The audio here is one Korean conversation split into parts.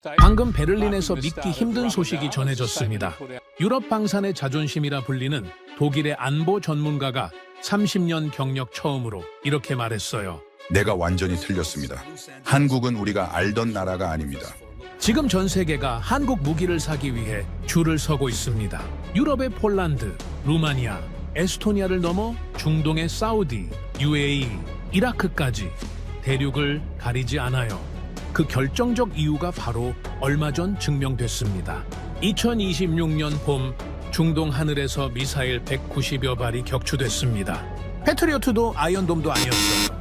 방금 베를린에서 믿기 힘든 소식이 전해졌습니다. 유럽 방산의 자존심이라 불리는 독일의 안보 전문가가 30년 경력 처음으로 이렇게 말했어요. 내가 완전히 틀렸습니다. 한국은 우리가 알던 나라가 아닙니다. 지금 전 세계가 한국 무기를 사기 위해 줄을 서고 있습니다. 유럽의 폴란드, 루마니아, 에스토니아를 넘어 중동의 사우디, UAE, 이라크까지 대륙을 가리지 않아요. 그 결정적 이유가 바로 얼마 전 증명됐습니다. 2026년 봄 중동 하늘에서 미사일 190여 발이 격추됐습니다. 패트리어트도 아이언돔도 아니었어요.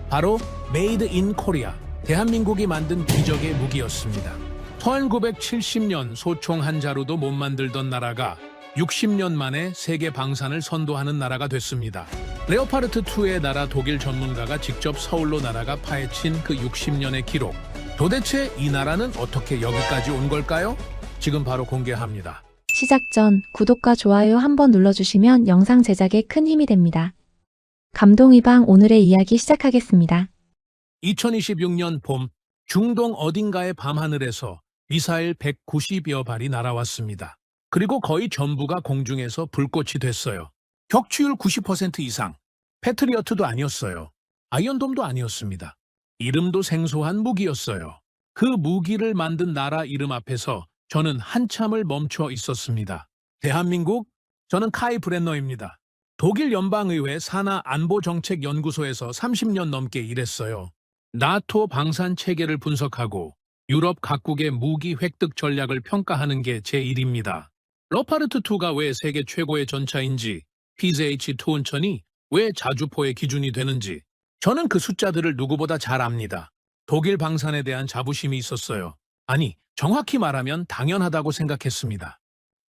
바로 메이드 인 코리아, 대한민국이 만든 기적의 무기였습니다. 1970년 소총 한 자루도 못 만들던 나라가 60년 만에 세계 방산을 선도하는 나라가 됐습니다. 레오파르트2의 나라 독일 전문가가 직접 서울로 날아가 파헤친 그 60년의 기록. 도대체 이 나라는 어떻게 여기까지 온 걸까요? 지금 바로 공개합니다. 시작 전 구독과 좋아요 한번 눌러주시면 영상 제작에 큰 힘이 됩니다. 감동이방 오늘의 이야기 시작하겠습니다. 2026년 봄 중동 어딘가의 밤하늘에서 미사일 190여 발이 날아왔습니다. 그리고 거의 전부가 공중에서 불꽃이 됐어요. 격추율 90% 이상. 패트리어트도 아니었어요. 아이언돔도 아니었습니다. 이름도 생소한 무기였어요. 그 무기를 만든 나라 이름 앞에서 저는 한참을 멈춰 있었습니다. 대한민국? 저는 카이 브렌너입니다. 독일 연방의회 산하안보정책연구소에서 30년 넘게 일했어요. 나토 방산 체계를 분석하고 유럽 각국의 무기 획득 전략을 평가하는 게 제 일입니다. 러파르트2가 왜 세계 최고의 전차인지, PZH-2 운천이 왜 자주포의 기준이 되는지, 저는 그 숫자들을 누구보다 잘 압니다. 독일 방산에 대한 자부심이 있었어요. 아니, 정확히 말하면 당연하다고 생각했습니다.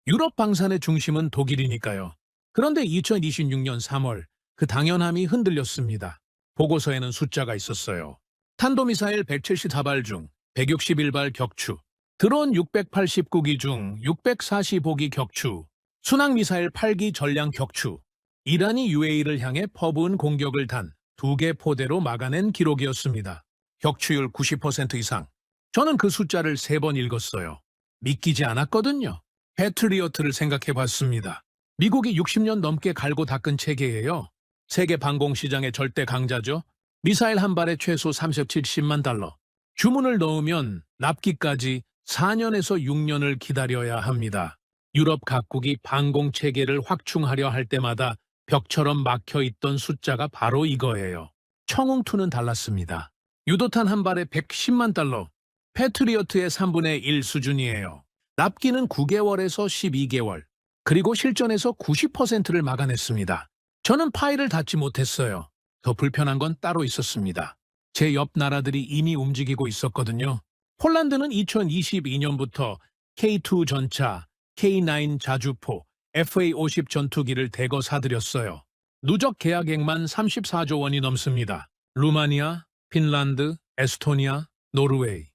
유럽 방산의 중심은 독일이니까요. 그런데 2026년 3월 그 당연함이 흔들렸습니다. 보고서에는 숫자가 있었어요. 탄도미사일 174발 중 161발 격추, 드론 689기 중 645기 격추, 순항미사일 8기 전량 격추, 이란이 UAE를 향해 퍼부은 공격을 단 2개 포대로 막아낸 기록이었습니다. 격추율 90% 이상. 저는 그 숫자를 3번 읽었어요. 믿기지 않았거든요. 패트리어트를 생각해봤습니다. 미국이 60년 넘게 갈고 닦은 체계예요. 세계 방공시장의 절대 강자죠. 미사일 한 발에 최소 30-70만 달러. 주문을 넣으면 납기까지 4년에서 6년을 기다려야 합니다. 유럽 각국이 방공체계를 확충하려 할 때마다 벽처럼 막혀있던 숫자가 바로 이거예요. 청웅2는 달랐습니다. 유도탄 한 발에 110만 달러, 패트리어트의 3분의 1 수준이에요. 납기는 9개월에서 12개월, 그리고 실전에서 90%를 막아냈습니다. 저는 파일을 닫지 못했어요. 더 불편한 건 따로 있었습니다. 제 옆 나라들이 이미 움직이고 있었거든요. 폴란드는 2022년부터 K2 전차, K9 자주포, FA-50 전투기를 대거 사들였어요. 누적 계약액만 34조 원이 넘습니다. 루마니아, 핀란드, 에스토니아, 노르웨이.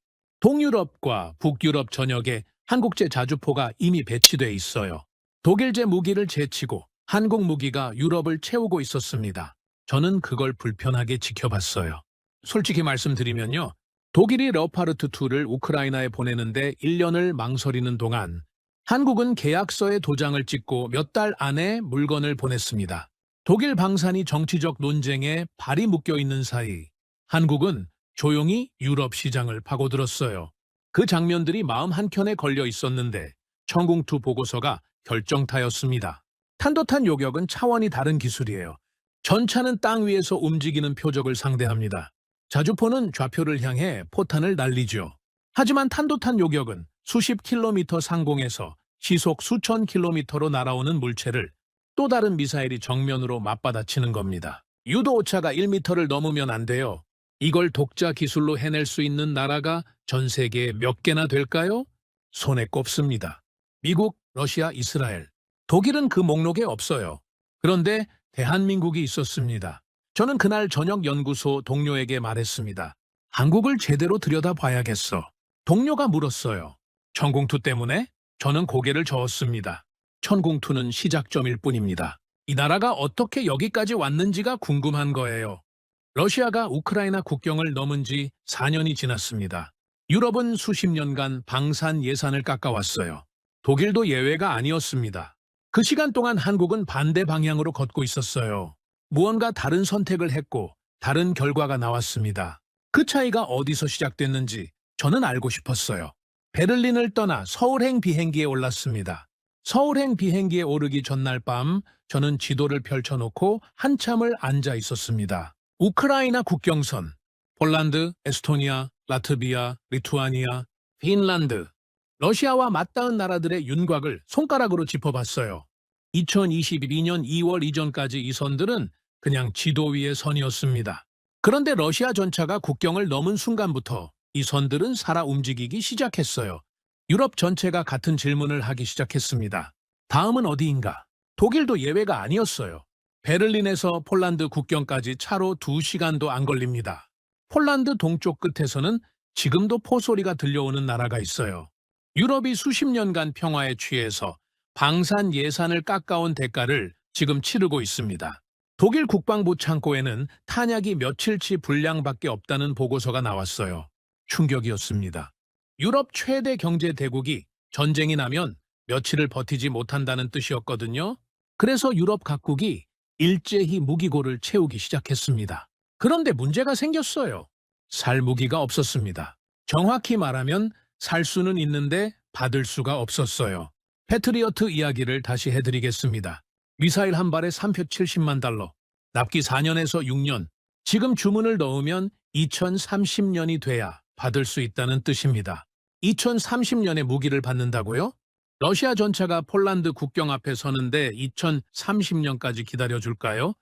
동유럽과 북유럽 전역에 한국제 자주포가 이미 배치돼 있어요. 독일제 무기를 제치고 한국 무기가 유럽을 채우고 있었습니다. 저는 그걸 불편하게 지켜봤어요. 솔직히 말씀드리면요. 독일이 레오파르트2를 우크라이나에 보내는데 1년을 망설이는 동안 한국은 계약서에 도장을 찍고 몇 달 안에 물건을 보냈습니다. 독일 방산이 정치적 논쟁에 발이 묶여 있는 사이 한국은 조용히 유럽 시장을 파고들었어요. 그 장면들이 마음 한켠에 걸려 있었는데 청궁2 보고서가 결정타였습니다. 탄도탄 요격은 차원이 다른 기술이에요. 전차는 땅 위에서 움직이는 표적을 상대합니다. 자주포는 좌표를 향해 포탄을 날리죠. 하지만 탄도탄 요격은 수십 킬로미터 상공에서 시속 수천 킬로미터로 날아오는 물체를 또 다른 미사일이 정면으로 맞받아치는 겁니다. 유도 오차가 1m를 넘으면 안 돼요. 이걸 독자 기술로 해낼 수 있는 나라가 전 세계에 몇 개나 될까요? 손에 꼽습니다. 미국, 러시아, 이스라엘. 독일은 그 목록에 없어요. 그런데 대한민국이 있었습니다. 저는 그날 저녁 연구소 동료에게 말했습니다. 한국을 제대로 들여다봐야겠어. 동료가 물었어요. 천궁2 때문에? 저는 고개를 저었습니다. 천궁2는 시작점일 뿐입니다. 이 나라가 어떻게 여기까지 왔는지가 궁금한 거예요. 러시아가 우크라이나 국경을 넘은 지 4년이 지났습니다. 유럽은 수십 년간 방산 예산을 깎아왔어요. 독일도 예외가 아니었습니다. 그 시간 동안 한국은 반대 방향으로 걷고 있었어요. 무언가 다른 선택을 했고 다른 결과가 나왔습니다. 그 차이가 어디서 시작됐는지 저는 알고 싶었어요. 베를린을 떠나 서울행 비행기에 올랐습니다. 서울행 비행기에 오르기 전날 밤 저는 지도를 펼쳐놓고 한참을 앉아 있었습니다. 우크라이나 국경선, 폴란드, 에스토니아, 라트비아, 리투아니아, 핀란드, 러시아와 맞닿은 나라들의 윤곽을 손가락으로 짚어봤어요. 2022년 2월 이전까지 이 선들은 그냥 지도 위의 선이었습니다. 그런데 러시아 전차가 국경을 넘은 순간부터 이 선들은 살아 움직이기 시작했어요. 유럽 전체가 같은 질문을 하기 시작했습니다. 다음은 어디인가? 독일도 예외가 아니었어요. 베를린에서 폴란드 국경까지 차로 2시간도 안 걸립니다. 폴란드 동쪽 끝에서는 지금도 포소리가 들려오는 나라가 있어요. 유럽이 수십 년간 평화에 취해서 방산 예산을 깎아온 대가를 지금 치르고 있습니다. 독일 국방부 창고에는 탄약이 며칠치 분량밖에 없다는 보고서가 나왔어요. 충격이었습니다. 유럽 최대 경제 대국이 전쟁이 나면 며칠을 버티지 못한다는 뜻이었거든요. 그래서 유럽 각국이 일제히 무기고를 채우기 시작했습니다. 그런데 문제가 생겼어요. 살 무기가 없었습니다. 정확히 말하면 살 수는 있는데 받을 수가 없었어요. 패트리어트 이야기를 다시 해드리겠습니다. 미사일 한 발에 370만 달러, 납기 4년에서 6년, 지금 주문을 넣으면 2030년이 돼야 받을 수 있다는 뜻입니다. 2030년에 무기를 받는다고요? 러시아 전차가 폴란드 국경 앞에 서는데 2030년까지 기다려줄까요?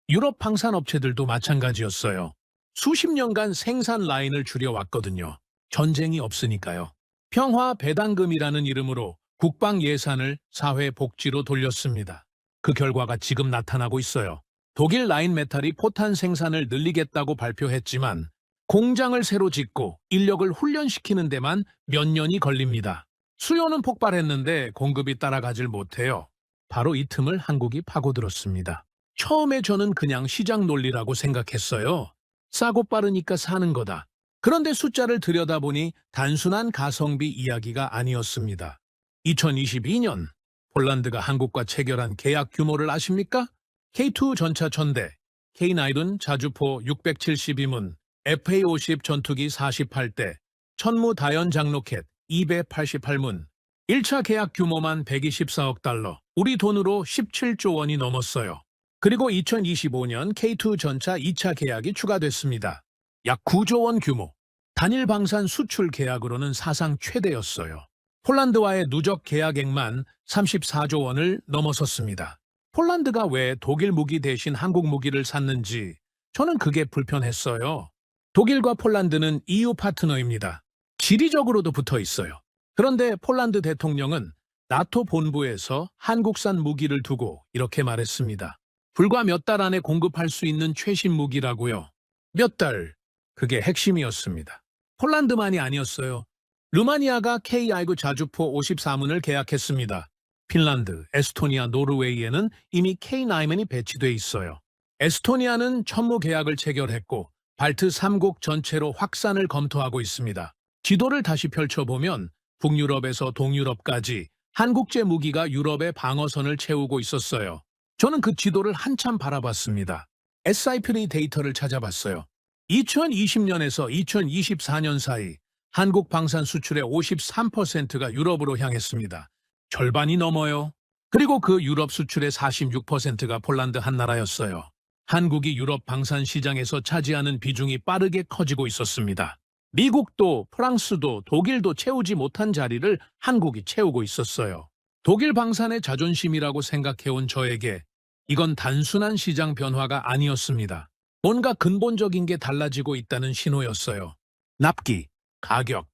유럽 방산업체들도 마찬가지였어요. 수십 년간 생산 라인을 줄여왔거든요. 전쟁이 없으니까요. 평화 배당금이라는 이름으로 국방 예산을 사회복지로 돌렸습니다. 그 결과가 지금 나타나고 있어요. 독일 라인메탈이 포탄 생산을 늘리겠다고 발표했지만 공장을 새로 짓고 인력을 훈련시키는 데만 몇 년이 걸립니다. 수요는 폭발했는데 공급이 따라가질 못해요. 바로 이 틈을 한국이 파고들었습니다. 처음에 저는 그냥 시장 논리라고 생각했어요. 싸고 빠르니까 사는 거다. 그런데 숫자를 들여다보니 단순한 가성비 이야기가 아니었습니다. 2022년 폴란드가 한국과 체결한 계약 규모를 아십니까? K2 전차 1000대, K9 자주포 672문, FA-50 전투기 48대, 천무 다연 장로켓 288문, 1차 계약 규모만 124억 달러, 우리 돈으로 17조 원이 넘었어요. 그리고 2025년 K2 전차 2차 계약이 추가됐습니다. 약 9조 원 규모, 단일 방산 수출 계약으로는 사상 최대였어요. 폴란드와의 누적 계약액만 34조 원을 넘어섰습니다. 폴란드가 왜 독일 무기 대신 한국 무기를 샀는지 저는 그게 불편했어요. 독일과 폴란드는 EU 파트너입니다. 지리적으로도 붙어 있어요. 그런데 폴란드 대통령은 나토 본부에서 한국산 무기를 두고 이렇게 말했습니다. 불과 몇 달 안에 공급할 수 있는 최신 무기라고요. 몇 달, 그게 핵심이었습니다. 폴란드만이 아니었어요. 루마니아가 K9 자주포 54문을 계약했습니다. 핀란드, 에스토니아, 노르웨이에는 이미 K9이 배치돼 있어요. 에스토니아는 천무 계약을 체결했고 발트 3국 전체로 확산을 검토하고 있습니다. 지도를 다시 펼쳐보면 북유럽에서 동유럽까지 한국제 무기가 유럽의 방어선을 채우고 있었어요. 저는 그 지도를 한참 바라봤습니다. SIP리 데이터를 찾아봤어요. 2020년에서 2024년 사이 한국 방산 수출의 53%가 유럽으로 향했습니다. 절반이 넘어요. 그리고 그 유럽 수출의 46%가 폴란드 한 나라였어요. 한국이 유럽 방산 시장에서 차지하는 비중이 빠르게 커지고 있었습니다. 미국도 프랑스도 독일도 채우지 못한 자리를 한국이 채우고 있었어요. 독일 방산의 자존심이라고 생각해온 저에게 이건 단순한 시장 변화가 아니었습니다. 뭔가 근본적인 게 달라지고 있다는 신호였어요. 납기, 가격,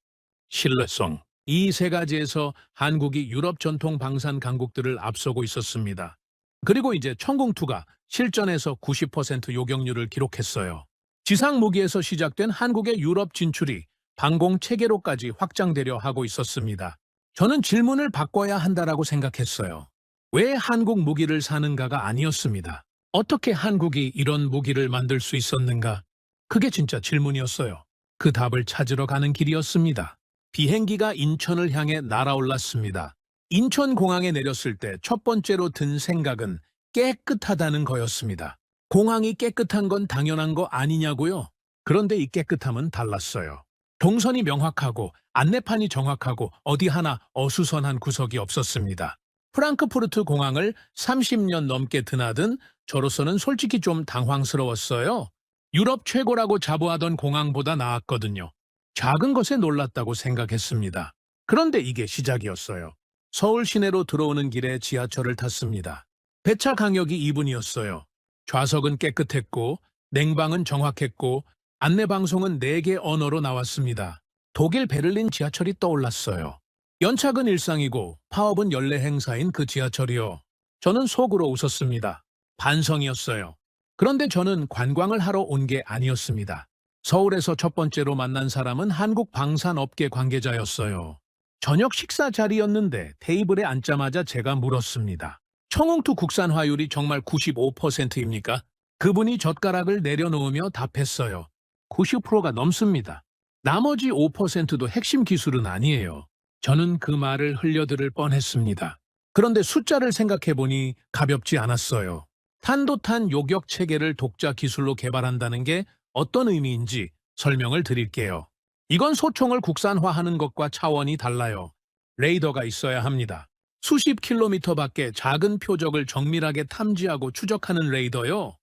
신뢰성. 이 세 가지에서 한국이 유럽 전통 방산 강국들을 앞서고 있었습니다. 그리고 이제 천공투가 실전에서 90% 요격률을 기록했어요. 지상 무기에서 시작된 한국의 유럽 진출이 방공 체계로까지 확장되려 하고 있었습니다. 저는 질문을 바꿔야 한다라고 생각했어요. 왜 한국 무기를 사는가가 아니었습니다. 어떻게 한국이 이런 무기를 만들 수 있었는가? 그게 진짜 질문이었어요. 그 답을 찾으러 가는 길이었습니다. 비행기가 인천을 향해 날아올랐습니다. 인천공항에 내렸을 때 첫 번째로 든 생각은 깨끗하다는 거였습니다. 공항이 깨끗한 건 당연한 거 아니냐고요? 그런데 이 깨끗함은 달랐어요. 동선이 명확하고 안내판이 정확하고 어디 하나 어수선한 구석이 없었습니다. 프랑크푸르트 공항을 30년 넘게 드나든 저로서는 솔직히 좀 당황스러웠어요. 유럽 최고라고 자부하던 공항보다 나았거든요. 작은 것에 놀랐다고 생각했습니다. 그런데 이게 시작이었어요. 서울 시내로 들어오는 길에 지하철을 탔습니다. 배차 간격이 2분이었어요. 좌석은 깨끗했고 냉방은 정확했고 안내방송은 4개 언어로 나왔습니다. 독일 베를린 지하철이 떠올랐어요. 연착은 일상이고 파업은 연례 행사인 그 지하철이요. 저는 속으로 웃었습니다. 반성이었어요. 그런데 저는 관광을 하러 온 게 아니었습니다. 서울에서 첫 번째로 만난 사람은 한국 방산업계 관계자였어요. 저녁 식사 자리였는데 테이블에 앉자마자 제가 물었습니다. 청홍투 국산 화율이 정말 95%입니까? 그분이 젓가락을 내려놓으며 답했어요. 90%가 넘습니다. 나머지 5%도 핵심 기술은 아니에요. 저는 그 말을 흘려들을 뻔했습니다. 그런데 숫자를 생각해보니 가볍지 않았어요. 탄도탄 요격 체계를 독자 기술로 개발한다는 게 어떤 의미인지 설명을 드릴게요. 이건 소총을 국산화하는 것과 차원이 달라요. 레이더가 있어야 합니다. 수십 킬로미터 밖에 작은 표적을 정밀하게 탐지하고 추적하는 레이더요.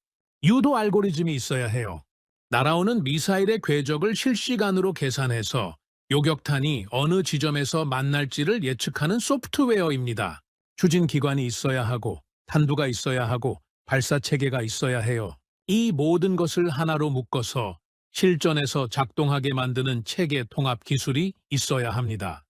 유도 알고리즘이 있어야 해요. 날아오는 미사일의 궤적을 실시간으로 계산해서 요격탄이 어느 지점에서 만날지를 예측하는 소프트웨어입니다. 추진기관이 있어야 하고 탄두가 있어야 하고 발사체계가 있어야 해요. 이 모든 것을 하나로 묶어서 실전에서 작동하게 만드는 체계 통합 기술이 있어야 합니다.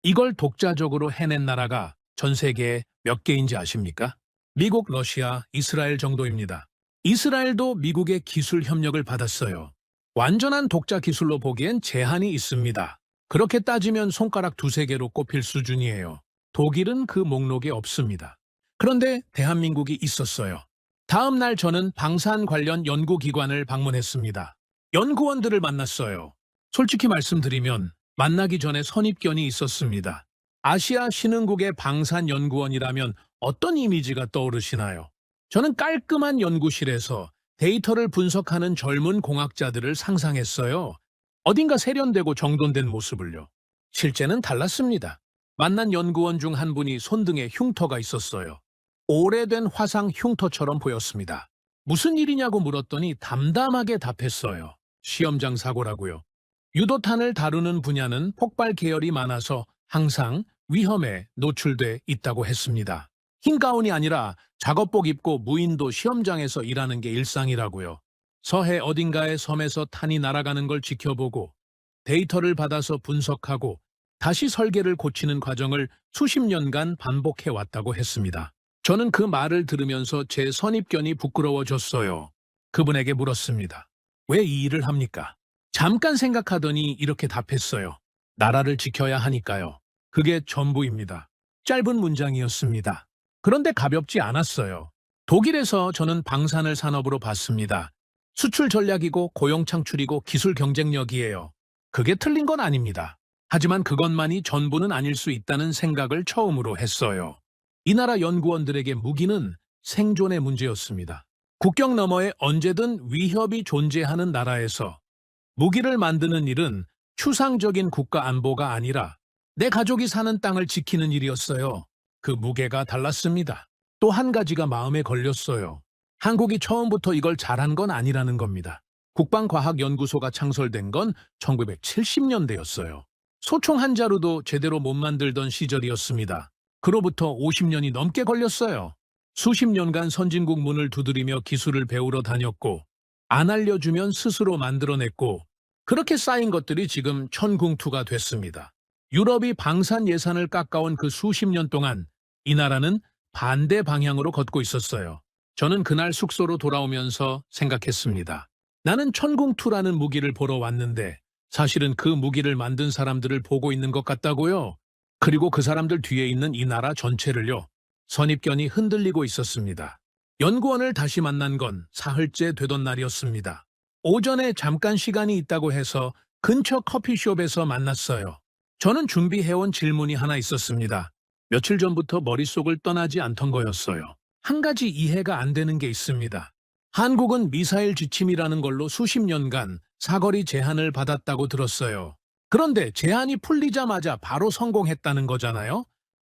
이걸 독자적으로 해낸 나라가 전 세계에 몇 개인지 아십니까? 미국, 러시아, 이스라엘 정도입니다. 이스라엘도 미국의 기술 협력을 받았어요. 완전한 독자 기술로 보기엔 제한이 있습니다. 그렇게 따지면 손가락 2-3개로 꼽힐 수준이에요. 독일은 그 목록에 없습니다. 그런데 대한민국이 있었어요. 다음 날 저는 방산 관련 연구기관을 방문했습니다. 연구원들을 만났어요. 솔직히 말씀드리면 만나기 전에 선입견이 있었습니다. 아시아 신흥국의 방산연구원이라면 어떤 이미지가 떠오르시나요? 저는 깔끔한 연구실에서 데이터를 분석하는 젊은 공학자들을 상상했어요. 어딘가 세련되고 정돈된 모습을요. 실제는 달랐습니다. 만난 연구원 중 한 분이 손등에 흉터가 있었어요. 오래된 화상 흉터처럼 보였습니다. 무슨 일이냐고 물었더니 담담하게 답했어요. 시험장 사고라고요. 유도탄을 다루는 분야는 폭발 계열이 많아서 항상 위험에 노출돼 있다고 했습니다. 흰 가운이 아니라 작업복 입고 무인도 시험장에서 일하는 게 일상이라고요. 서해 어딘가의 섬에서 탄이 날아가는 걸 지켜보고 데이터를 받아서 분석하고 다시 설계를 고치는 과정을 수십 년간 반복해 왔다고 했습니다. 저는 그 말을 들으면서 제 선입견이 부끄러워졌어요. 그분에게 물었습니다. 왜 이 일을 합니까? 잠깐 생각하더니 이렇게 답했어요. 나라를 지켜야 하니까요. 그게 전부입니다. 짧은 문장이었습니다. 그런데 가볍지 않았어요. 독일에서 저는 방산을 산업으로 봤습니다. 수출 전략이고 고용 창출이고 기술 경쟁력이에요. 그게 틀린 건 아닙니다. 하지만 그것만이 전부는 아닐 수 있다는 생각을 처음으로 했어요. 이 나라 연구원들에게 무기는 생존의 문제였습니다. 국경 너머에 언제든 위협이 존재하는 나라에서 무기를 만드는 일은 추상적인 국가 안보가 아니라 내 가족이 사는 땅을 지키는 일이었어요. 그 무게가 달랐습니다. 또 한 가지가 마음에 걸렸어요. 한국이 처음부터 이걸 잘한 건 아니라는 겁니다. 국방과학연구소가 창설된 건 1970년대였어요. 소총 한 자루도 제대로 못 만들던 시절이었습니다. 그로부터 50년이 넘게 걸렸어요. 수십 년간 선진국 문을 두드리며 기술을 배우러 다녔고 안 알려주면 스스로 만들어냈고 그렇게 쌓인 것들이 지금 천궁투가 됐습니다. 유럽이 방산 예산을 깎아온 그 수십 년 동안 이 나라는 반대 방향으로 걷고 있었어요. 저는 그날 숙소로 돌아오면서 생각했습니다. 나는 천궁투라는 무기를 보러 왔는데 사실은 그 무기를 만든 사람들을 보고 있는 것 같다고요. 그리고 그 사람들 뒤에 있는 이 나라 전체를요. 선입견이 흔들리고 있었습니다. 연구원을 다시 만난 건 사흘째 되던 날이었습니다. 오전에 잠깐 시간이 있다고 해서 근처 커피숍에서 만났어요. 저는 준비해온 질문이 하나 있었습니다. 며칠 전부터 머릿속을 떠나지 않던 거였어요. 한 가지 이해가 안 되는 게 있습니다. 한국은 미사일 지침이라는 걸로 수십 년간 사거리 제한을 받았다고 들었어요. 그런데 제한이 풀리자마자 바로 성공했다는 거잖아요?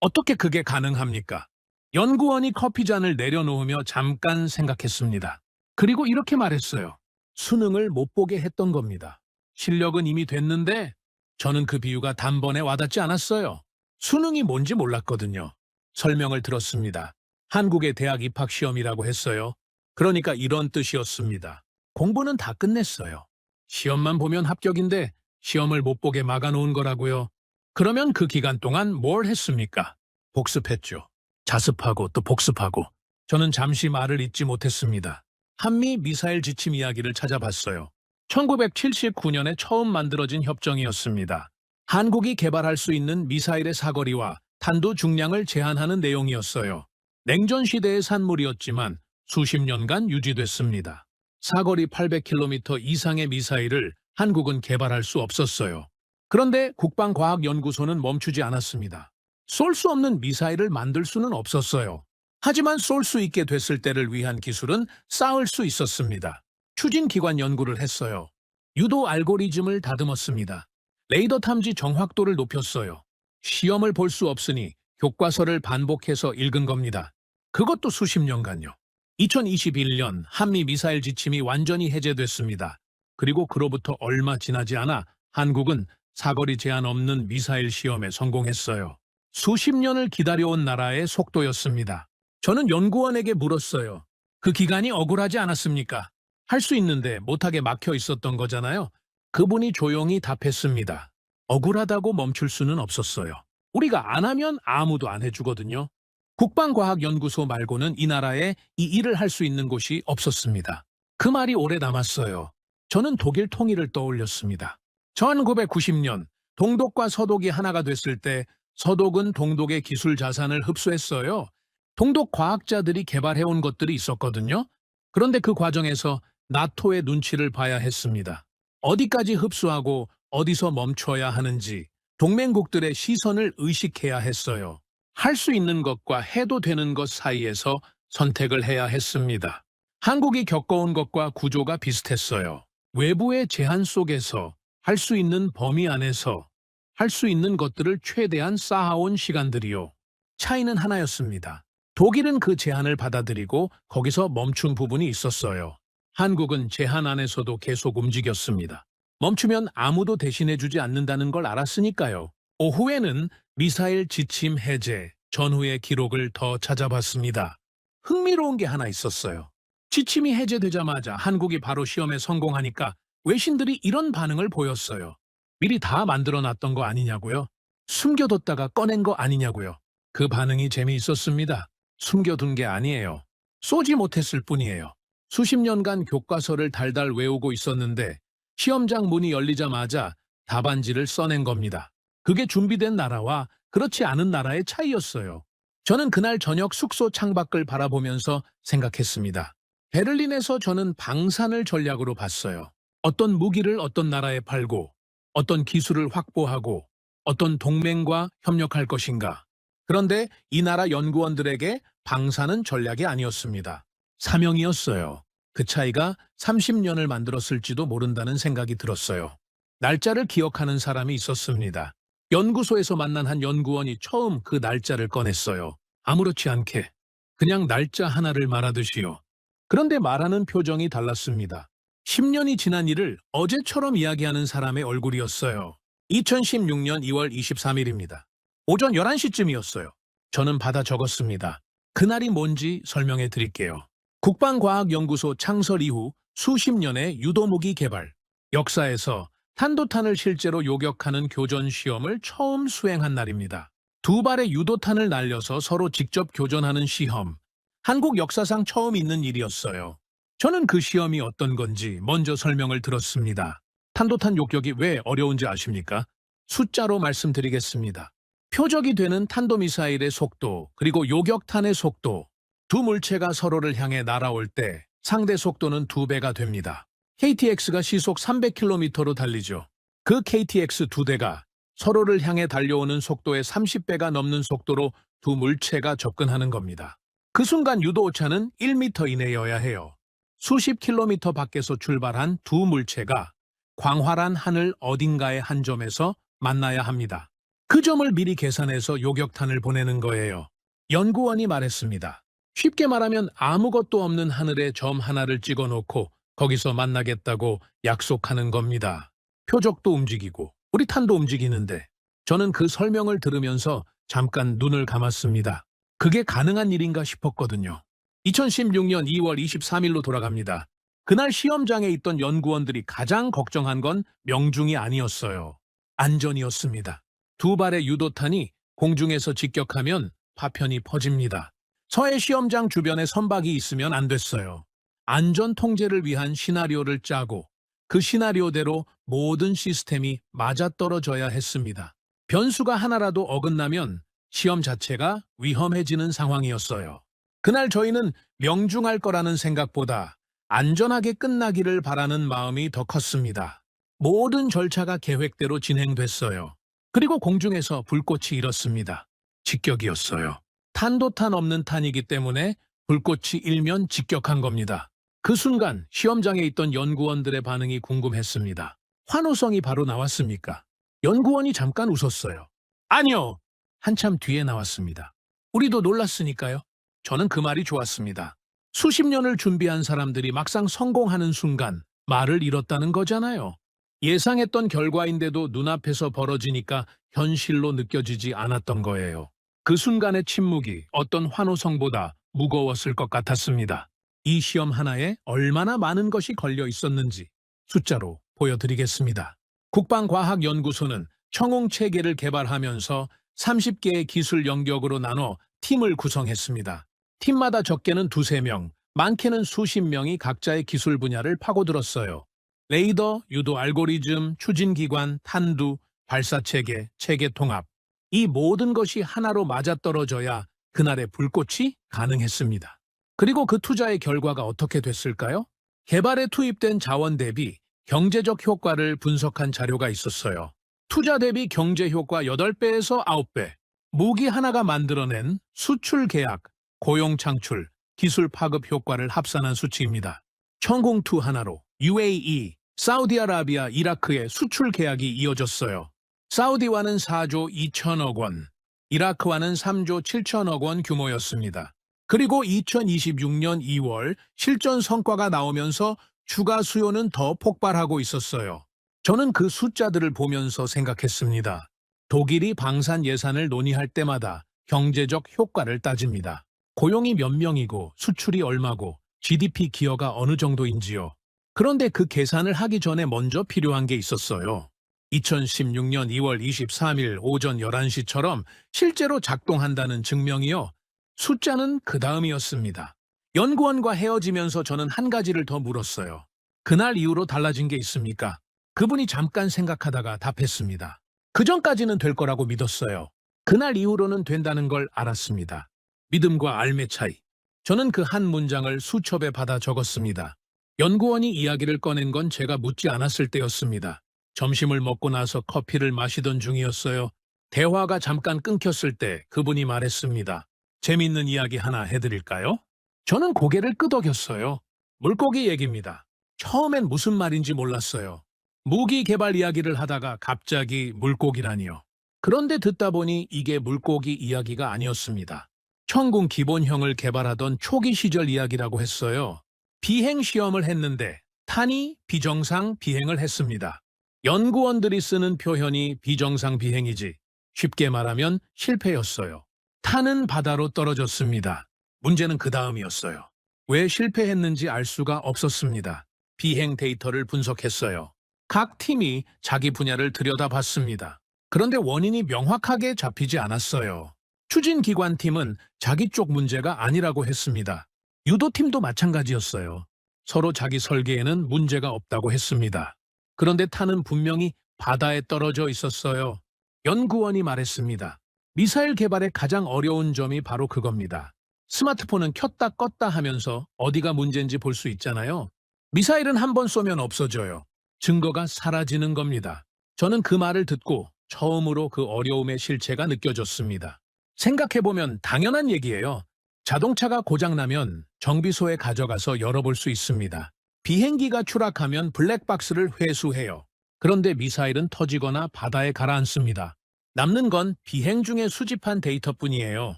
어떻게 그게 가능합니까? 연구원이 커피잔을 내려놓으며 잠깐 생각했습니다. 그리고 이렇게 말했어요. 수능을 못 보게 했던 겁니다. 실력은 이미 됐는데 저는 그 비유가 단번에 와닿지 않았어요. 수능이 뭔지 몰랐거든요. 설명을 들었습니다. 한국의 대학 입학 시험이라고 했어요. 그러니까 이런 뜻이었습니다. 공부는 다 끝냈어요. 시험만 보면 합격인데 시험을 못 보게 막아놓은 거라고요. 그러면 그 기간 동안 뭘 했습니까? 복습했죠. 자습하고 또 복습하고. 저는 잠시 말을 잇지 못했습니다. 한미 미사일 지침 이야기를 찾아봤어요. 1979년에 처음 만들어진 협정이었습니다. 한국이 개발할 수 있는 미사일의 사거리와 탄도 중량을 제한하는 내용이었어요. 냉전 시대의 산물이었지만 수십 년간 유지됐습니다. 사거리 800km 이상의 미사일을 한국은 개발할 수 없었어요. 그런데 국방과학연구소는 멈추지 않았습니다. 쏠 수 없는 미사일을 만들 수는 없었어요. 하지만 쏠 수 있게 됐을 때를 위한 기술은 쌓을 수 있었습니다. 추진기관 연구를 했어요. 유도 알고리즘을 다듬었습니다. 레이더 탐지 정확도를 높였어요. 시험을 볼 수 없으니 교과서를 반복해서 읽은 겁니다. 그것도 수십 년간요. 2021년 한미 미사일 지침이 완전히 해제됐습니다. 그리고 그로부터 얼마 지나지 않아 한국은 사거리 제한 없는 미사일 시험에 성공했어요. 수십 년을 기다려온 나라의 속도였습니다. 저는 연구원에게 물었어요. 그 기간이 억울하지 않았습니까? 할 수 있는데 못하게 막혀 있었던 거잖아요. 그분이 조용히 답했습니다. 억울하다고 멈출 수는 없었어요. 우리가 안 하면 아무도 안 해주거든요. 국방과학연구소 말고는 이 나라에 이 일을 할 수 있는 곳이 없었습니다. 그 말이 오래 남았어요. 저는 독일 통일을 떠올렸습니다. 1990년 동독과 서독이 하나가 됐을 때 서독은 동독의 기술 자산을 흡수했어요. 동독 과학자들이 개발해온 것들이 있었거든요. 그런데 그 과정에서 나토의 눈치를 봐야 했습니다. 어디까지 흡수하고 어디서 멈춰야 하는지 동맹국들의 시선을 의식해야 했어요. 할 수 있는 것과 해도 되는 것 사이에서 선택을 해야 했습니다. 한국이 겪어온 것과 구조가 비슷했어요. 외부의 제한 속에서 할 수 있는 범위 안에서 할 수 있는 것들을 최대한 쌓아온 시간들이요. 차이는 하나였습니다. 독일은 그 제한을 받아들이고 거기서 멈춘 부분이 있었어요. 한국은 제한 안에서도 계속 움직였습니다. 멈추면 아무도 대신해주지 않는다는 걸 알았으니까요. 오후에는 미사일 지침 해제 전후의 기록을 더 찾아봤습니다. 흥미로운 게 하나 있었어요. 지침이 해제되자마자 한국이 바로 시험에 성공하니까 외신들이 이런 반응을 보였어요. 미리 다 만들어놨던 거 아니냐고요? 숨겨뒀다가 꺼낸 거 아니냐고요? 그 반응이 재미있었습니다. 숨겨둔 게 아니에요. 쏘지 못했을 뿐이에요. 수십 년간 교과서를 달달 외우고 있었는데 시험장 문이 열리자마자 답안지를 써낸 겁니다. 그게 준비된 나라와 그렇지 않은 나라의 차이였어요. 저는 그날 저녁 숙소 창밖을 바라보면서 생각했습니다. 베를린에서 저는 방산을 전략으로 봤어요. 어떤 무기를 어떤 나라에 팔고 어떤 기술을 확보하고 어떤 동맹과 협력할 것인가. 그런데 이 나라 연구원들에게 방산은 전략이 아니었습니다. 사명이었어요. 그 차이가 30년을 만들었을지도 모른다는 생각이 들었어요. 날짜를 기억하는 사람이 있었습니다. 연구소에서 만난 한 연구원이 처음 그 날짜를 꺼냈어요. 아무렇지 않게 그냥 날짜 하나를 말하듯이요. 그런데 말하는 표정이 달랐습니다. 10년이 지난 일을 어제처럼 이야기하는 사람의 얼굴이었어요. 2016년 2월 23일입니다. 오전 11시쯤이었어요. 저는 받아 적었습니다. 그날이 뭔지 설명해 드릴게요. 국방과학연구소 창설 이후 수십 년의 유도무기 개발, 역사에서 탄도탄을 실제로 요격하는 교전 시험을 처음 수행한 날입니다. 두 발의 유도탄을 날려서 서로 직접 교전하는 시험. 한국 역사상 처음 있는 일이었어요. 저는 그 시험이 어떤 건지 먼저 설명을 들었습니다. 탄도탄 요격이 왜 어려운지 아십니까? 숫자로 말씀드리겠습니다. 표적이 되는 탄도미사일의 속도, 그리고 요격탄의 속도, 두 물체가 서로를 향해 날아올 때 상대 속도는 2배가 됩니다. KTX가 시속 300km로 달리죠. 그 KTX 두 대가 서로를 향해 달려오는 속도의 30배가 넘는 속도로 두 물체가 접근하는 겁니다. 그 순간 유도 오차는 1m 이내여야 해요. 수십 킬로미터 밖에서 출발한 두 물체가 광활한 하늘 어딘가의 한 점에서 만나야 합니다. 그 점을 미리 계산해서 요격탄을 보내는 거예요. 연구원이 말했습니다. 쉽게 말하면 아무것도 없는 하늘에 점 하나를 찍어놓고 거기서 만나겠다고 약속하는 겁니다. 표적도 움직이고 우리 탄도 움직이는데 저는 그 설명을 들으면서 잠깐 눈을 감았습니다. 그게 가능한 일인가 싶었거든요. 2016년 2월 23일로 돌아갑니다. 그날 시험장에 있던 연구원들이 가장 걱정한 건 명중이 아니었어요. 안전이었습니다. 두 발의 유도탄이 공중에서 직격하면 파편이 퍼집니다. 서해 시험장 주변에 선박이 있으면 안 됐어요. 안전 통제를 위한 시나리오를 짜고 그 시나리오대로 모든 시스템이 맞아떨어져야 했습니다. 변수가 하나라도 어긋나면 시험 자체가 위험해지는 상황이었어요. 그날 저희는 명중할 거라는 생각보다 안전하게 끝나기를 바라는 마음이 더 컸습니다. 모든 절차가 계획대로 진행됐어요. 그리고 공중에서 불꽃이 일었습니다. 직격이었어요. 탄도탄 없는 탄이기 때문에 불꽃이 일면 직격한 겁니다. 그 순간 시험장에 있던 연구원들의 반응이 궁금했습니다. 환호성이 바로 나왔습니까? 연구원이 잠깐 웃었어요. 아니요! 한참 뒤에 나왔습니다. 우리도 놀랐으니까요. 저는 그 말이 좋았습니다. 수십 년을 준비한 사람들이 막상 성공하는 순간 말을 잃었다는 거잖아요. 예상했던 결과인데도 눈앞에서 벌어지니까 현실로 느껴지지 않았던 거예요. 그 순간의 침묵이 어떤 환호성보다 무거웠을 것 같았습니다. 이 시험 하나에 얼마나 많은 것이 걸려 있었는지 숫자로 보여드리겠습니다. 국방과학연구소는 청웅체계를 개발하면서 30개의 기술 영역으로 나눠 팀을 구성했습니다. 팀마다 적게는 두세 명, 많게는 수십 명이 각자의 기술 분야를 파고들었어요. 레이더, 유도 알고리즘, 추진기관, 탄두, 발사체계, 체계 통합. 이 모든 것이 하나로 맞아떨어져야 그날의 불꽃이 가능했습니다. 그리고 그 투자의 결과가 어떻게 됐을까요? 개발에 투입된 자원 대비 경제적 효과를 분석한 자료가 있었어요. 투자 대비 경제 효과 8배에서 9배. 무기 하나가 만들어낸 수출 계약, 고용 창출, 기술 파급 효과를 합산한 수치입니다. 천공2 하나로 UAE, 사우디아라비아, 이라크의 수출 계약이 이어졌어요. 사우디와는 4조 2천억 원, 이라크와는 3조 7천억 원 규모였습니다. 그리고 2026년 2월 실전 성과가 나오면서 추가 수요는 더 폭발하고 있었어요. 저는 그 숫자들을 보면서 생각했습니다. 독일이 방산 예산을 논의할 때마다 경제적 효과를 따집니다. 고용이 몇 명이고 수출이 얼마고 GDP 기여가 어느 정도인지요. 그런데 그 계산을 하기 전에 먼저 필요한 게 있었어요. 2016년 2월 23일 오전 11시처럼 실제로 작동한다는 증명이요. 숫자는 그 다음이었습니다. 연구원과 헤어지면서 저는 한 가지를 더 물었어요. 그날 이후로 달라진 게 있습니까? 그분이 잠깐 생각하다가 답했습니다. 그전까지는 될 거라고 믿었어요. 그날 이후로는 된다는 걸 알았습니다. 믿음과 알매 차이. 저는 그 한 문장을 수첩에 받아 적었습니다. 연구원이 이야기를 꺼낸 건 제가 묻지 않았을 때였습니다. 점심을 먹고 나서 커피를 마시던 중이었어요. 대화가 잠깐 끊겼을 때 그분이 말했습니다. 재밌는 이야기 하나 해드릴까요? 저는 고개를 끄덕였어요. 물고기 얘기입니다. 처음엔 무슨 말인지 몰랐어요. 무기 개발 이야기를 하다가 갑자기 물고기라니요. 그런데 듣다 보니 이게 물고기 이야기가 아니었습니다. 천궁 기본형을 개발하던 초기 시절 이야기라고 했어요. 비행 시험을 했는데 탄이 비정상 비행을 했습니다. 연구원들이 쓰는 표현이 비정상 비행이지 쉽게 말하면 실패였어요. 탄은 바다로 떨어졌습니다. 문제는 그 다음이었어요. 왜 실패했는지 알 수가 없었습니다. 비행 데이터를 분석했어요. 각 팀이 자기 분야를 들여다봤습니다. 그런데 원인이 명확하게 잡히지 않았어요. 추진기관팀은 자기 쪽 문제가 아니라고 했습니다. 유도팀도 마찬가지였어요. 서로 자기 설계에는 문제가 없다고 했습니다. 그런데 탄은 분명히 바다에 떨어져 있었어요. 연구원이 말했습니다. 미사일 개발의 가장 어려운 점이 바로 그겁니다. 스마트폰은 켰다 껐다 하면서 어디가 문제인지 볼 수 있잖아요. 미사일은 한 번 쏘면 없어져요. 증거가 사라지는 겁니다. 저는 그 말을 듣고 처음으로 그 어려움의 실체가 느껴졌습니다. 생각해보면 당연한 얘기예요. 자동차가 고장나면 정비소에 가져가서 열어볼 수 있습니다. 비행기가 추락하면 블랙박스를 회수해요. 그런데 미사일은 터지거나 바다에 가라앉습니다. 남는 건 비행 중에 수집한 데이터뿐이에요.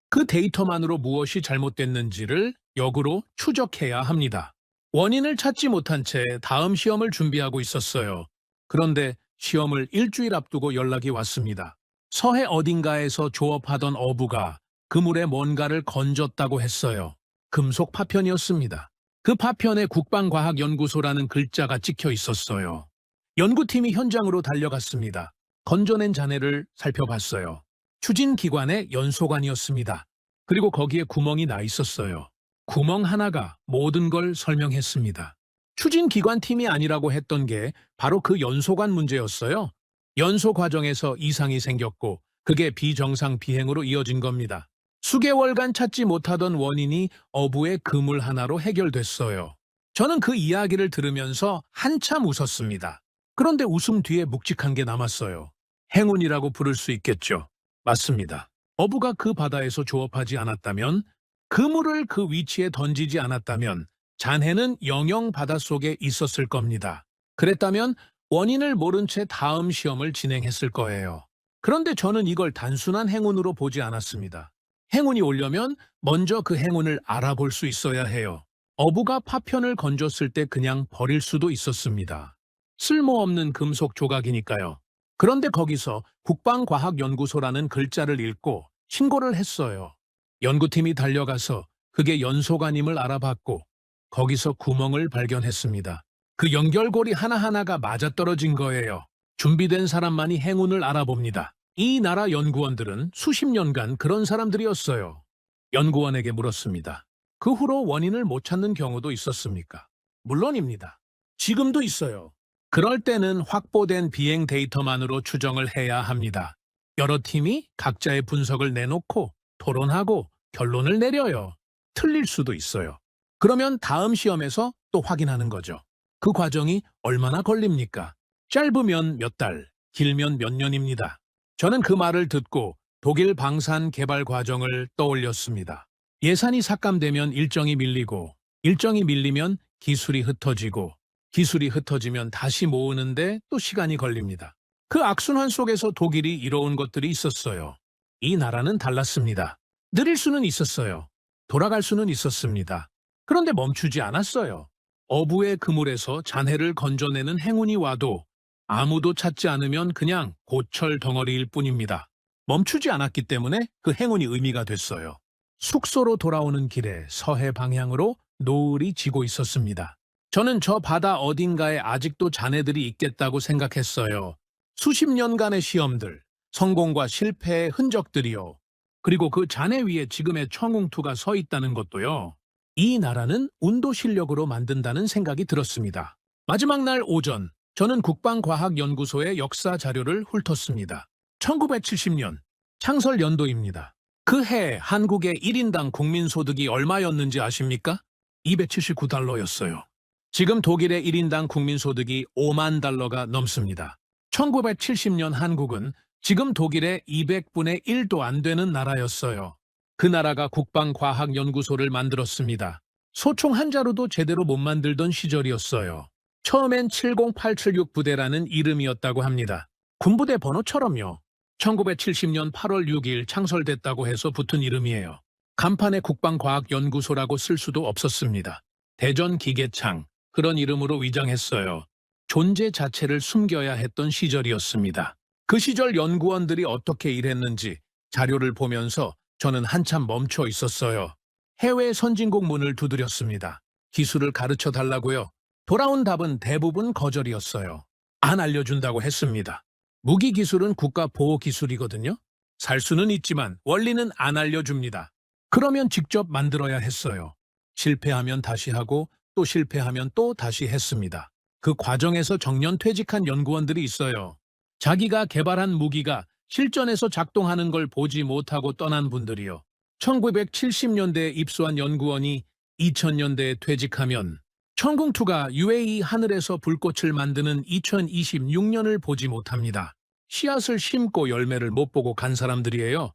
그 데이터만으로 무엇이 잘못됐는지를 역으로 추적해야 합니다. 원인을 찾지 못한 채 다음 시험을 준비하고 있었어요. 그런데 시험을 일주일 앞두고 연락이 왔습니다. 서해 어딘가에서 조업하던 어부가 그물에 뭔가를 건졌다고 했어요. 금속 파편이었습니다. 그 파편에 국방과학연구소라는 글자가 찍혀 있었어요. 연구팀이 현장으로 달려갔습니다. 건져낸 잔해를 살펴봤어요. 추진기관의 연소관이었습니다. 그리고 거기에 구멍이 나 있었어요. 구멍 하나가 모든 걸 설명했습니다. 추진기관팀이 아니라고 했던 게 바로 그 연소관 문제였어요. 연소 과정에서 이상이 생겼고 그게 비정상 비행으로 이어진 겁니다. 수개월간 찾지 못하던 원인이 어부의 그물 하나로 해결됐어요. 저는 그 이야기를 들으면서 한참 웃었습니다. 그런데 웃음 뒤에 묵직한 게 남았어요. 행운이라고 부를 수 있겠죠. 맞습니다. 어부가 그 바다에서 조업하지 않았다면, 그물을 그 위치에 던지지 않았다면 잔해는 영영 바닷속에 있었을 겁니다. 그랬다면 원인을 모른 채 다음 시험을 진행했을 거예요. 그런데 저는 이걸 단순한 행운으로 보지 않았습니다. 행운이 오려면 먼저 그 행운을 알아볼 수 있어야 해요. 어부가 파편을 건졌을 때 그냥 버릴 수도 있었습니다. 쓸모없는 금속 조각이니까요. 그런데 거기서 국방과학연구소라는 글자를 읽고 신고를 했어요. 연구팀이 달려가서 그게 연소관임을 알아봤고 거기서 구멍을 발견했습니다. 그 연결고리 하나하나가 맞아떨어진 거예요. 준비된 사람만이 행운을 알아봅니다. 이 나라 연구원들은 수십 년간 그런 사람들이었어요. 연구원에게 물었습니다. 그 후로 원인을 못 찾는 경우도 있었습니까? 물론입니다. 지금도 있어요. 그럴 때는 확보된 비행 데이터만으로 추정을 해야 합니다. 여러 팀이 각자의 분석을 내놓고 토론하고 결론을 내려요. 틀릴 수도 있어요. 그러면 다음 시험에서 또 확인하는 거죠. 그 과정이 얼마나 걸립니까? 짧으면 몇 달, 길면 몇 년입니다. 저는 그 말을 듣고 독일 방산 개발 과정을 떠올렸습니다. 예산이 삭감되면 일정이 밀리고, 일정이 밀리면 기술이 흩어지고, 기술이 흩어지면 다시 모으는데 또 시간이 걸립니다. 그 악순환 속에서 독일이 이뤄온 것들이 있었어요. 이 나라는 달랐습니다. 느릴 수는 있었어요. 돌아갈 수는 있었습니다. 그런데 멈추지 않았어요. 어부의 그물에서 잔해를 건져내는 행운이 와도 아무도 찾지 않으면 그냥 고철 덩어리일 뿐입니다. 멈추지 않았기 때문에 그 행운이 의미가 됐어요. 숙소로 돌아오는 길에 서해 방향으로 노을이 지고 있었습니다. 저는 저 바다 어딘가에 아직도 잔해들이 있겠다고 생각했어요. 수십 년간의 시험들, 성공과 실패의 흔적들이요. 그리고 그 잔해 위에 지금의 청웅투가 서 있다는 것도요. 이 나라는 운도 실력으로 만든다는 생각이 들었습니다. 마지막 날 오전, 저는 국방과학연구소의 역사 자료를 훑었습니다. 1970년, 창설 연도입니다. 그 해 한국의 1인당 국민소득이 얼마였는지 아십니까? 279달러였어요. 지금 독일의 1인당 국민소득이 5만 달러가 넘습니다. 1970년 한국은 지금 독일의 200분의 1도 안 되는 나라였어요. 그 나라가 국방과학연구소를 만들었습니다. 소총 한 자루도 제대로 못 만들던 시절이었어요. 처음엔 70876 부대라는 이름이었다고 합니다. 군부대 번호처럼요. 1970년 8월 6일 창설됐다고 해서 붙은 이름이에요. 간판에 국방과학연구소라고 쓸 수도 없었습니다. 대전기계창, 그런 이름으로 위장했어요. 존재 자체를 숨겨야 했던 시절이었습니다. 그 시절 연구원들이 어떻게 일했는지 자료를 보면서 저는 한참 멈춰 있었어요. 해외 선진국 문을 두드렸습니다. 기술을 가르쳐 달라고요. 돌아온 답은 대부분 거절이었어요. 안 알려준다고 했습니다. 무기 기술은 국가 보호 기술이거든요. 살 수는 있지만 원리는 안 알려줍니다. 그러면 직접 만들어야 했어요. 실패하면 다시 하고 또 실패하면 또 다시 했습니다. 그 과정에서 정년 퇴직한 연구원들이 있어요. 자기가 개발한 무기가 실전에서 작동하는 걸 보지 못하고 떠난 분들이요. 1970년대에 입소한 연구원이 2000년대에 퇴직하면 천궁2가 UAE 하늘에서 불꽃을 만드는 2026년을 보지 못합니다. 씨앗을 심고 열매를 못 보고 간 사람들이에요.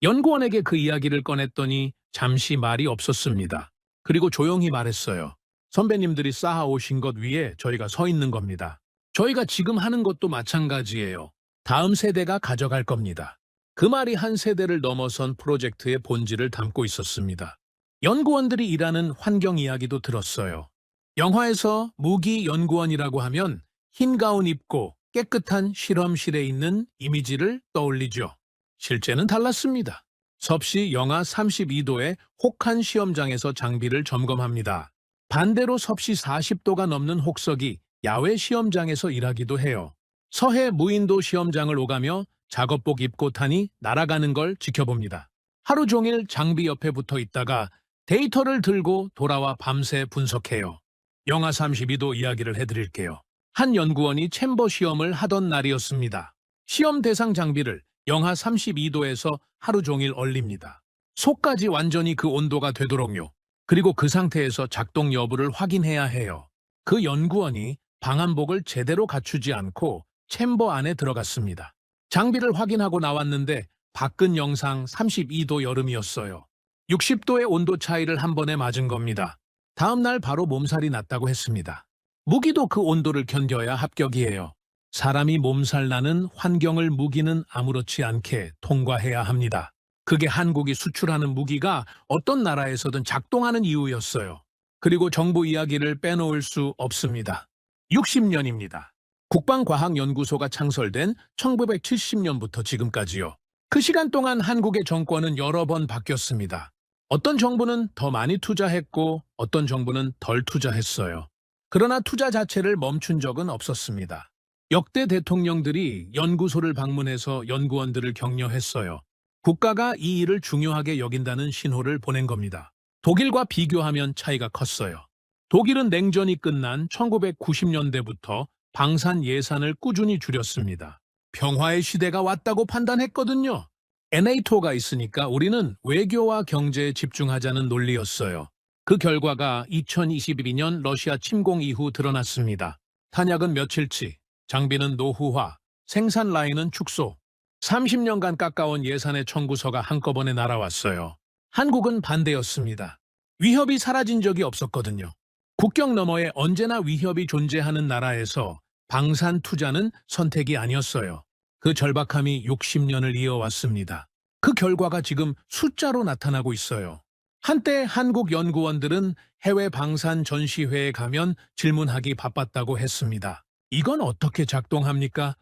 연구원에게 그 이야기를 꺼냈더니 잠시 말이 없었습니다. 그리고 조용히 말했어요. 선배님들이 쌓아오신 것 위에 저희가 서 있는 겁니다. 저희가 지금 하는 것도 마찬가지예요. 다음 세대가 가져갈 겁니다. 그 말이 한 세대를 넘어선 프로젝트의 본질을 담고 있었습니다. 연구원들이 일하는 환경 이야기도 들었어요. 영화에서 무기 연구원이라고 하면 흰 가운 입고 깨끗한 실험실에 있는 이미지를 떠올리죠. 실제는 달랐습니다. 섭씨 영하 32도의 혹한 시험장에서 장비를 점검합니다. 반대로 섭씨 40도가 넘는 혹석이 야외 시험장에서 일하기도 해요. 서해 무인도 시험장을 오가며 작업복 입고 타니 날아가는 걸 지켜봅니다. 하루 종일 장비 옆에 붙어 있다가 데이터를 들고 돌아와 밤새 분석해요. 영하 32도 이야기를 해드릴게요. 한 연구원이 챔버 시험을 하던 날이었습니다. 시험 대상 장비를 영하 32도에서 하루 종일 얼립니다. 속까지 완전히 그 온도가 되도록요. 그리고 그 상태에서 작동 여부를 확인해야 해요. 그 연구원이 방한복을 제대로 갖추지 않고 챔버 안에 들어갔습니다. 장비를 확인하고 나왔는데 밖은 영상 32도 여름이었어요. 60도의 온도 차이를 한 번에 맞은 겁니다. 다음 날 바로 몸살이 났다고 했습니다. 무기도 그 온도를 견뎌야 합격이에요. 사람이 몸살 나는 환경을 무기는 아무렇지 않게 통과해야 합니다. 그게 한국이 수출하는 무기가 어떤 나라에서든 작동하는 이유였어요. 그리고 정부 이야기를 빼놓을 수 없습니다. 60년입니다. 국방과학연구소가 창설된 1970년부터 지금까지요. 그 시간 동안 한국의 정권은 여러 번 바뀌었습니다. 어떤 정부는 더 많이 투자했고 어떤 정부는 덜 투자했어요. 그러나 투자 자체를 멈춘 적은 없었습니다. 역대 대통령들이 연구소를 방문해서 연구원들을 격려했어요. 국가가 이 일을 중요하게 여긴다는 신호를 보낸 겁니다. 독일과 비교하면 차이가 컸어요. 독일은 냉전이 끝난 1990년대부터 방산 예산을 꾸준히 줄였습니다. 평화의 시대가 왔다고 판단했거든요. NATO가 있으니까 우리는 외교와 경제에 집중하자는 논리였어요. 그 결과가 2022년 러시아 침공 이후 드러났습니다. 탄약은 며칠치, 장비는 노후화, 생산 라인은 축소. 30년간 깎아온 예산의 청구서가 한꺼번에 날아왔어요. 한국은 반대였습니다. 위협이 사라진 적이 없었거든요. 국경 너머에 언제나 위협이 존재하는 나라에서 방산 투자는 선택이 아니었어요. 그 절박함이 60년을 이어왔습니다. 그 결과가 지금 숫자로 나타나고 있어요. 한때 한국 연구원들은 해외 방산 전시회에 가면 질문하기 바빴다고 했습니다. 이건 어떻게 작동합니까?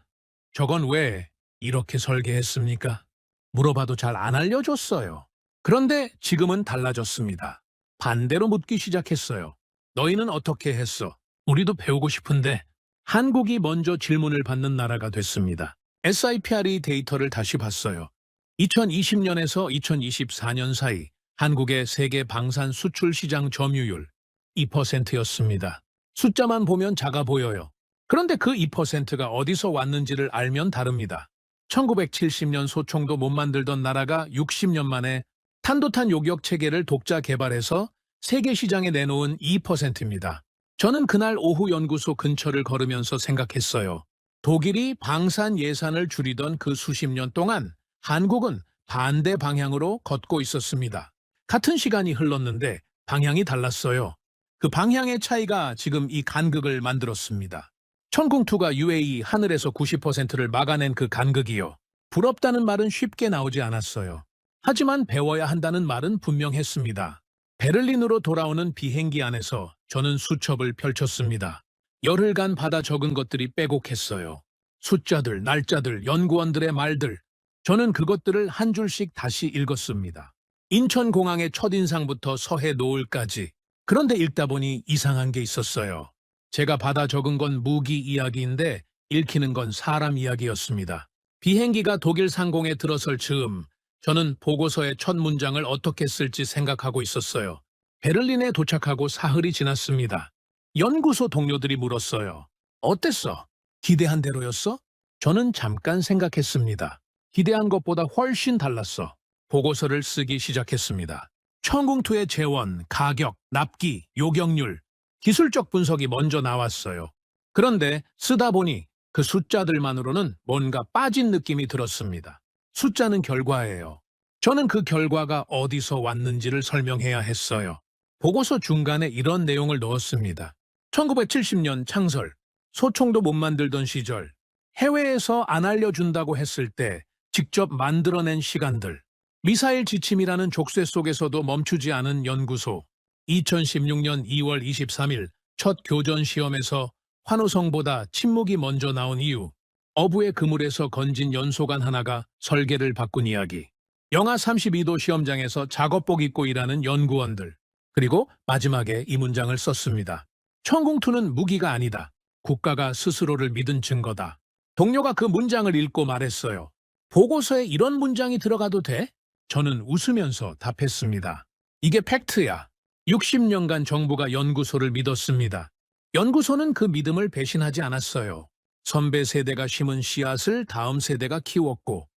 저건 왜 이렇게 설계했습니까? 물어봐도 잘 안 알려줬어요. 그런데 지금은 달라졌습니다. 반대로 묻기 시작했어요. 너희는 어떻게 했어? 우리도 배우고 싶은데. 한국이 먼저 질문을 받는 나라가 됐습니다. SIPRE 데이터를 다시 봤어요. 2020년에서 2024년 사이 한국의 세계 방산 수출 시장 점유율 2%였습니다. 숫자만 보면 작아 보여요. 그런데 그 2%가 어디서 왔는지를 알면 다릅니다. 1970년 소총도 못 만들던 나라가 60년 만에 탄도탄 요격 체계를 독자 개발해서 세계 시장에 내놓은 2%입니다. 저는 그날 오후 연구소 근처를 걸으면서 생각했어요. 독일이 방산 예산을 줄이던 그 수십 년 동안 한국은 반대 방향으로 걷고 있었습니다. 같은 시간이 흘렀는데 방향이 달랐어요. 그 방향의 차이가 지금 이 간극을 만들었습니다. 천궁2가 UAE 하늘에서 90%를 막아낸 그 간극이요. 부럽다는 말은 쉽게 나오지 않았어요. 하지만 배워야 한다는 말은 분명했습니다. 베를린으로 돌아오는 비행기 안에서 저는 수첩을 펼쳤습니다. 열흘간 받아 적은 것들이 빼곡했어요. 숫자들, 날짜들, 연구원들의 말들. 저는 그것들을 한 줄씩 다시 읽었습니다. 인천공항의 첫인상부터 서해 노을까지. 그런데 읽다 보니 이상한 게 있었어요. 제가 받아 적은 건 무기 이야기인데 읽히는 건 사람 이야기였습니다. 비행기가 독일 상공에 들어설 즈음 저는 보고서의 첫 문장을 어떻게 쓸지 생각하고 있었어요. 베를린에 도착하고 사흘이 지났습니다. 연구소 동료들이 물었어요. 어땠어? 기대한 대로였어? 저는 잠깐 생각했습니다. 기대한 것보다 훨씬 달랐어. 보고서를 쓰기 시작했습니다. 천궁2의 재원, 가격, 납기, 요격률. 기술적 분석이 먼저 나왔어요. 그런데 쓰다 보니 그 숫자들만으로는 뭔가 빠진 느낌이 들었습니다. 숫자는 결과예요. 저는 그 결과가 어디서 왔는지를 설명해야 했어요. 보고서 중간에 이런 내용을 넣었습니다. 1970년 창설, 소총도 못 만들던 시절, 해외에서 안 알려준다고 했을 때 직접 만들어낸 시간들, 미사일 지침이라는 족쇄 속에서도 멈추지 않은 연구소, 2016년 2월 23일 첫 교전 시험에서 환호성보다 침묵이 먼저 나온 이유, 어부의 그물에서 건진 연소관 하나가 설계를 바꾼 이야기, 영하 32도 시험장에서 작업복 입고 일하는 연구원들, 그리고 마지막에 이 문장을 썼습니다. 천공투는 무기가 아니다. 국가가 스스로를 믿은 증거다. 동료가 그 문장을 읽고 말했어요. 보고서에 이런 문장이 들어가도 돼? 저는 웃으면서 답했습니다. 이게 팩트야. 60년간 정부가 연구소를 믿었습니다. 연구소는 그 믿음을 배신하지 않았어요. 선배 세대가 심은 씨앗을 다음 세대가 키웠고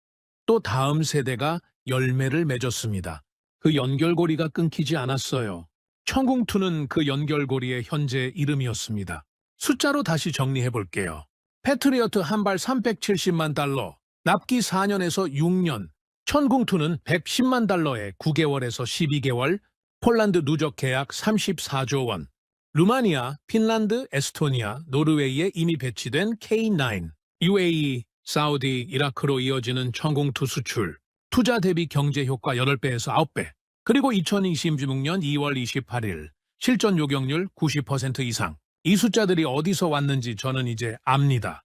또 다음 세대가 열매를 맺었습니다. 그 연결고리가 끊기지 않았어요. 천궁2는 그 연결고리의 현재 이름이었습니다. 숫자로 다시 정리해 볼게요. 패트리어트 한 발 370만 달러, 납기 4년에서 6년, 천궁2는 110만 달러에 9개월에서 12개월, 폴란드 누적 계약 34조 원, 루마니아, 핀란드, 에스토니아, 노르웨이에 이미 배치된 K9, UAE, 사우디, 이라크로 이어지는 천궁2 수출, 투자 대비 경제 효과 8배에서 9배, 그리고 2026년 2월 28일 실전 요격률 90% 이상. 이 숫자들이 어디서 왔는지 저는 이제 압니다.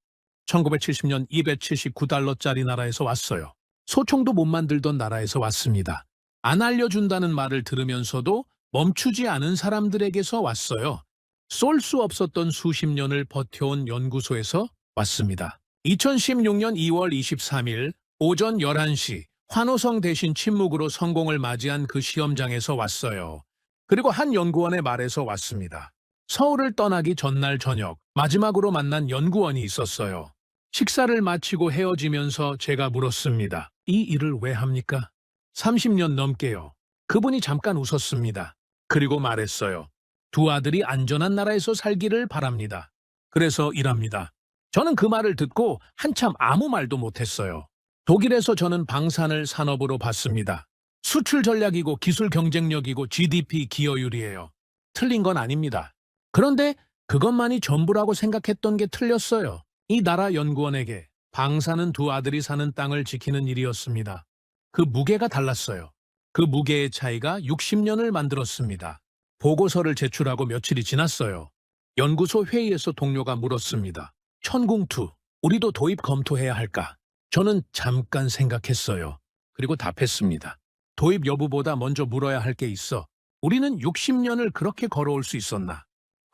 1970년 279달러짜리 나라에서 왔어요. 소총도 못 만들던 나라에서 왔습니다. 안 알려준다는 말을 들으면서도 멈추지 않은 사람들에게서 왔어요. 쏠 수 없었던 수십 년을 버텨온 연구소에서 왔습니다. 2016년 2월 23일 오전 11시 환호성 대신 침묵으로 성공을 맞이한 그 시험장에서 왔어요. 그리고 한 연구원의 말에서 왔습니다. 서울을 떠나기 전날 저녁 마지막으로 만난 연구원이 있었어요. 식사를 마치고 헤어지면서 제가 물었습니다. 이 일을 왜 합니까? 30년 넘게요. 그분이 잠깐 웃었습니다. 그리고 말했어요. 두 아들이 안전한 나라에서 살기를 바랍니다. 그래서 일합니다. 저는 그 말을 듣고 한참 아무 말도 못했어요. 독일에서 저는 방산을 산업으로 봤습니다. 수출 전략이고 기술 경쟁력이고 GDP 기여율이에요. 틀린 건 아닙니다. 그런데 그것만이 전부라고 생각했던 게 틀렸어요. 이 나라 연구원에게 방산은 두 아들이 사는 땅을 지키는 일이었습니다. 그 무게가 달랐어요. 그 무게의 차이가 60년을 만들었습니다. 보고서를 제출하고 며칠이 지났어요. 연구소 회의에서 동료가 물었습니다. 천궁2, 우리도 도입 검토해야 할까? 저는 잠깐 생각했어요. 그리고 답했습니다. 도입 여부보다 먼저 물어야 할 게 있어. 우리는 60년을 그렇게 걸어올 수 있었나?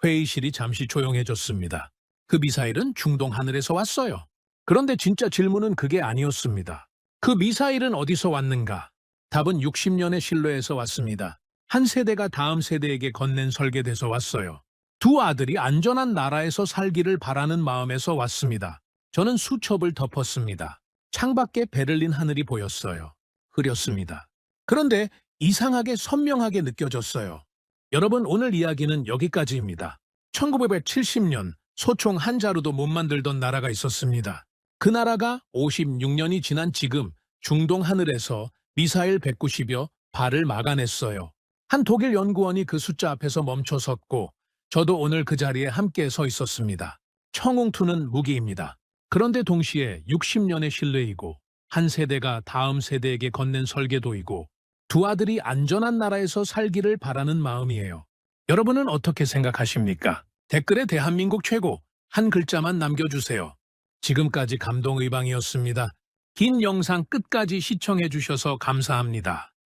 회의실이 잠시 조용해졌습니다. 그 미사일은 중동 하늘에서 왔어요. 그런데 진짜 질문은 그게 아니었습니다. 그 미사일은 어디서 왔는가? 답은 60년의 신뢰에서 왔습니다. 한 세대가 다음 세대에게 건넨 설계돼서 왔어요. 두 아들이 안전한 나라에서 살기를 바라는 마음에서 왔습니다. 저는 수첩을 덮었습니다. 창밖에 베를린 하늘이 보였어요. 흐렸습니다. 그런데 이상하게 선명하게 느껴졌어요. 여러분, 오늘 이야기는 여기까지입니다. 1970년 소총 한 자루도 못 만들던 나라가 있었습니다. 그 나라가 56년이 지난 지금 중동 하늘에서 미사일 190여 발을 막아냈어요. 한 독일 연구원이 그 숫자 앞에서 멈춰 섰고 저도 오늘 그 자리에 함께 서 있었습니다. 천궁2는 무기입니다. 그런데 동시에 60년의 신뢰이고 한 세대가 다음 세대에게 건넨 설계도이고 두 아들이 안전한 나라에서 살기를 바라는 마음이에요. 여러분은 어떻게 생각하십니까? 댓글에 대한민국 최고 한 글자만 남겨주세요. 지금까지 감동의방이었습니다. 긴 영상 끝까지 시청해 주셔서 감사합니다.